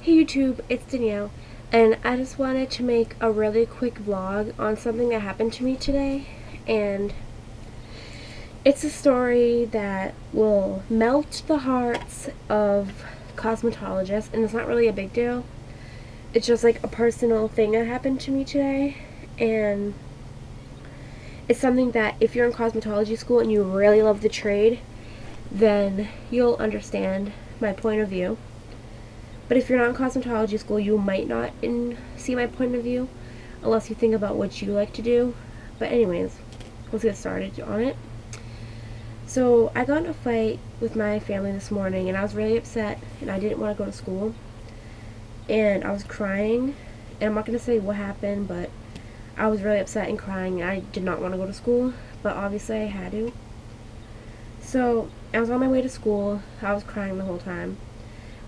Hey YouTube, it's Danielle, and I just wanted to make a really quick vlog on something that happened to me today, and it's a story that will melt the hearts of cosmetologists, and it's not really a big deal. It's just like a personal thing that happened to me today, and it's something that if you're in cosmetology school and you really love the trade, then you'll understand my point of view. But if you're not in cosmetology school, you might not see my point of view unless you think about what you like to do. But anyways, let's get started on it. So I got in a fight with my family this morning, and I was really upset, and I didn't want to go to school. And I was crying, and I'm not going to say what happened, but I was really upset and crying, and I did not want to go to school, but obviously I had to. So I was on my way to school. I was crying the whole time.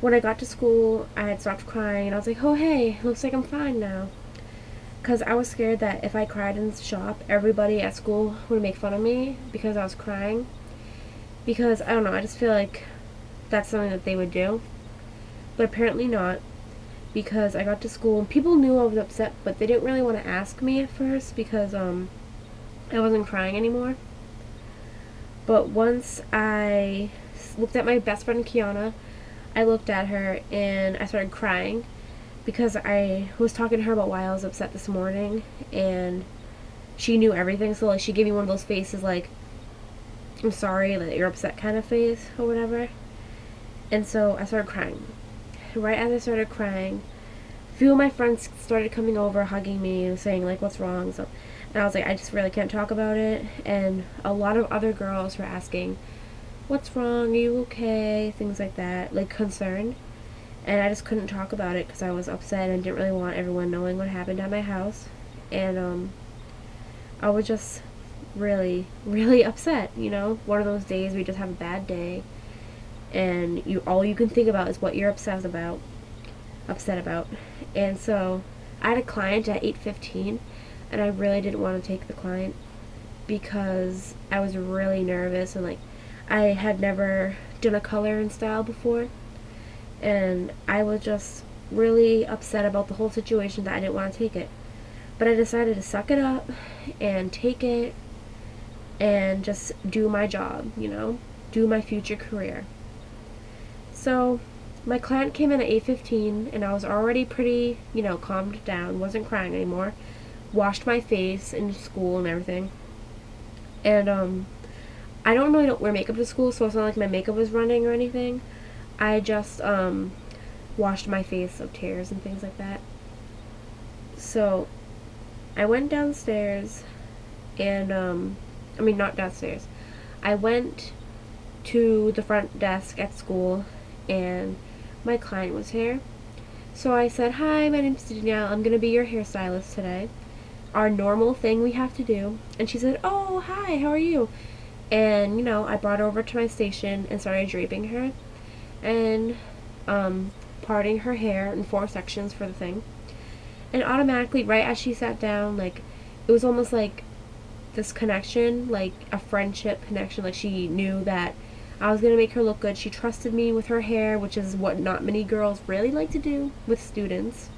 When I got to school, I had stopped crying, and I was like, oh hey, looks like I'm fine now. Because I was scared that if I cried in the shop, everybody at school would make fun of me because I was crying. Because, I don't know, I just feel like that's something that they would do. But apparently not. Because I got to school, and people knew I was upset, but they didn't really want to ask me at first because I wasn't crying anymore. But once I looked at my best friend Kiana, I looked at her and I started crying because I was talking to her about why I was upset this morning, and she knew everything, so like she gave me one of those faces like, I'm sorry that you're upset kind of face or whatever. And so I started crying. Right as I started crying, a few of my friends started coming over, hugging me and saying like, what's wrong? So, and I was like, I just really can't talk about it. And a lot of other girls were asking, what's wrong? Are you okay? Things like that, like concerned. And I just couldn't talk about it because I was upset and didn't really want everyone knowing what happened at my house. And I was just really, really upset, you know? One of those days where you just have a bad day and all you can think about is what you're upset about. And so I had a client at 8:15, and I really didn't want to take the client because I was really nervous, and like I had never done a color and style before, and I was just really upset about the whole situation that I didn't want to take it. But I decided to suck it up and take it and just do my job, you know, do my future career. So my client came in at 8:15, and I was already pretty, you know, calmed down, wasn't crying anymore, washed my face in school and everything. And I don't wear makeup to school, so it's not like my makeup was running or anything. I just washed my face of tears and things like that. So I went downstairs, and I mean not downstairs. I went to the front desk at school, and my client was here. So I said, hi, my name's Danielle. I'm gonna be your hairstylist today. Our normal thing we have to do. And she said, oh, hi, how are you? And, you know, I brought her over to my station and started draping her and parting her hair in 4 sections for the thing. And automatically, right as she sat down, like, it was almost like this connection, like a friendship connection. Like, she knew that I was going to make her look good. She trusted me with her hair, which is what not many girls really like to do with students.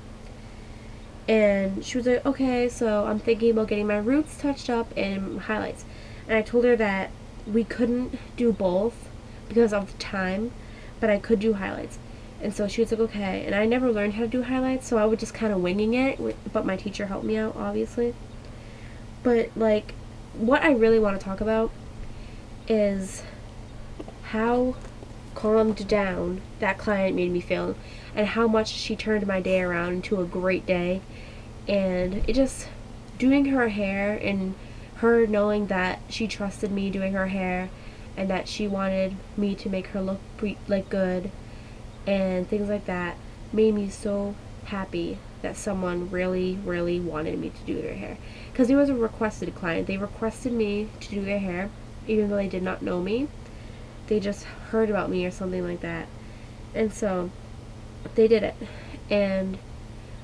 And she was like, okay, so I'm thinking about getting my roots touched up and highlights. And I told her that we couldn't do both because of time, but I could do highlights. And so she was like, okay. And I never learned how to do highlights, so I was just kind of winging it, but my teacher helped me out, obviously. But, like, what I really want to talk about is how calmed down that client made me feel, and how much she turned my day around into a great day. And it just, doing her hair and her knowing that she trusted me doing her hair and that she wanted me to make her look good and things like that made me so happy that someone really, really wanted me to do their hair. Because it was a requested client. They requested me to do their hair even though they did not know me. They just heard about me or something like that. And so they did it. And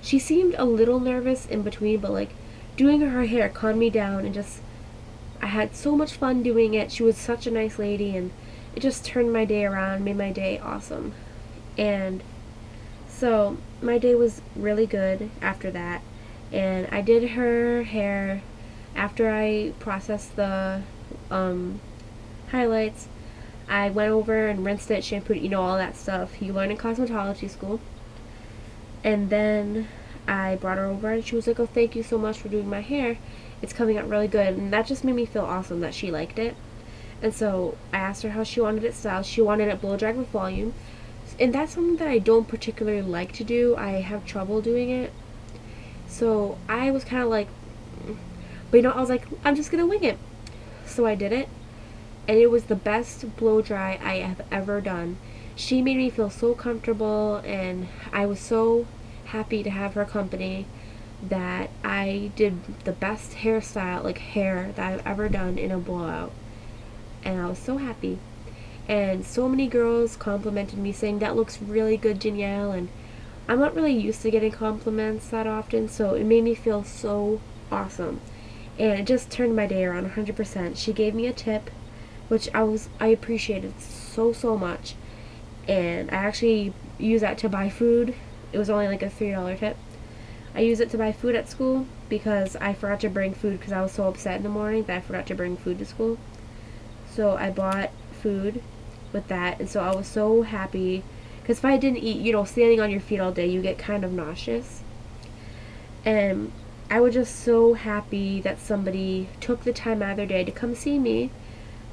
she seemed a little nervous in between, but like doing her hair calmed me down, and just I had so much fun doing it. She was such a nice lady, and it just turned my day around, made my day awesome. And So my day was really good after that, and I did her hair after I processed the um, highlights. I went over and rinsed it, shampooed it, all that stuff you learn in cosmetology school. And then I brought her over and she was like, "Oh, thank you so much for doing my hair. It's coming out really good." And that just made me feel awesome that she liked it. And so I asked her how she wanted it styled. She wanted it blow dried with volume. And that's something that I don't particularly like to do. I have trouble doing it. So I was kind of like, but I was like, I'm just going to wing it. So I did it. And it was the best blow dry I have ever done. She made me feel so comfortable, and I was so happy to have her company that I did the best hairstyle, like hair, that I've ever done in a blowout. And I was so happy. And so many girls complimented me saying, "That looks really good, Danielle." And I'm not really used to getting compliments that often, so it made me feel so awesome. And it just turned my day around 100%. She gave me a tip, which I appreciated so much. And I actually use that to buy food. It was only like a $3 tip. I use it to buy food at school because I forgot to bring food because I was so upset in the morning that I forgot to bring food to school. So I bought food with that, and so I was so happy because if I didn't eat, standing on your feet all day, you get kind of nauseous. And I was just so happy that somebody took the time out of their day to come see me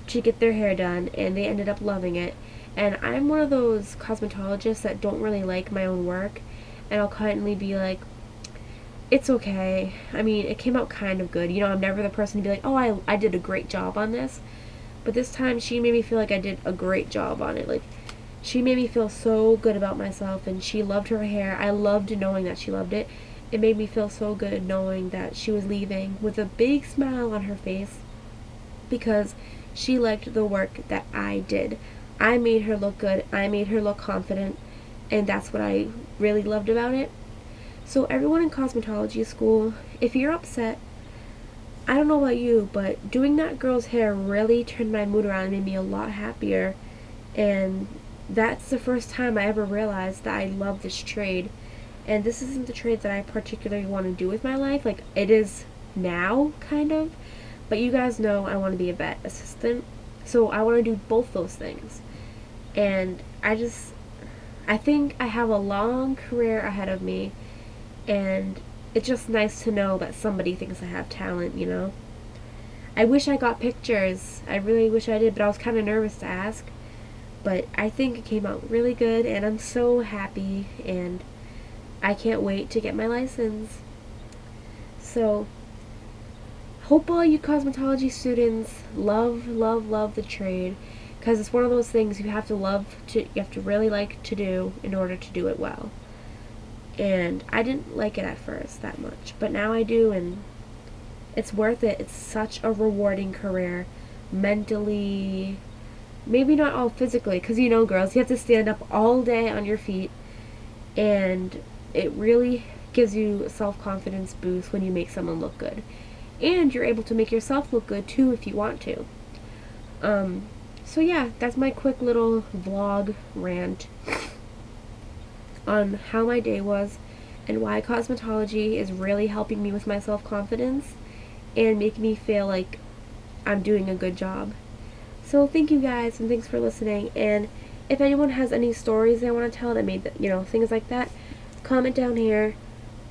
to get their hair done, and they ended up loving it. And I'm one of those cosmetologists that don't really like my own work, and I'll kindly be like, "It's okay. I mean, it came out kind of good." I'm never the person to be like, "Oh, I did a great job on this." But this time she made me feel like I did a great job on it. Like, she made me feel so good about myself, and she loved her hair. I loved knowing that she loved it. It made me feel so good knowing that she was leaving with a big smile on her face because she liked the work that I did. I made her look good. I made her look confident, and that's what I really loved about it. So everyone in cosmetology school, if you're upset, I don't know about you, but doing that girl's hair really turned my mood around and made me a lot happier. And that's the first time I ever realized that I love this trade. And this isn't the trade that I particularly want to do with my life. Like, it is now, kind of. But you guys know I want to be a vet assistant. So I want to do both those things. And I think I have a long career ahead of me. And it's just nice to know that somebody thinks I have talent, I wish I got pictures. I really wish I did, but I was kind of nervous to ask. But I think it came out really good, and I'm so happy, and I can't wait to get my license. So, hope all you cosmetology students love the trade, because it's one of those things you have to really like to do in order to do it well. And I didn't like it at first that much, but now I do, and it's worth it. It's such a rewarding career, mentally, maybe not all physically, because girls, you have to stand up all day on your feet, and it really gives you a self-confidence boost when you make someone look good. And you're able to make yourself look good too if you want to. So yeah, that's my quick little vlog rant on how my day was and why cosmetology is really helping me with my self-confidence and making me feel like I'm doing a good job. So thank you guys, and thanks for listening. And if anyone has any stories they want to tell that made things like that, comment down here.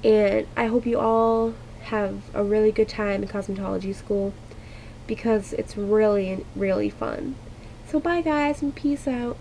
And I hope you all have a really good time in cosmetology school because it's really fun. So bye guys, and peace out.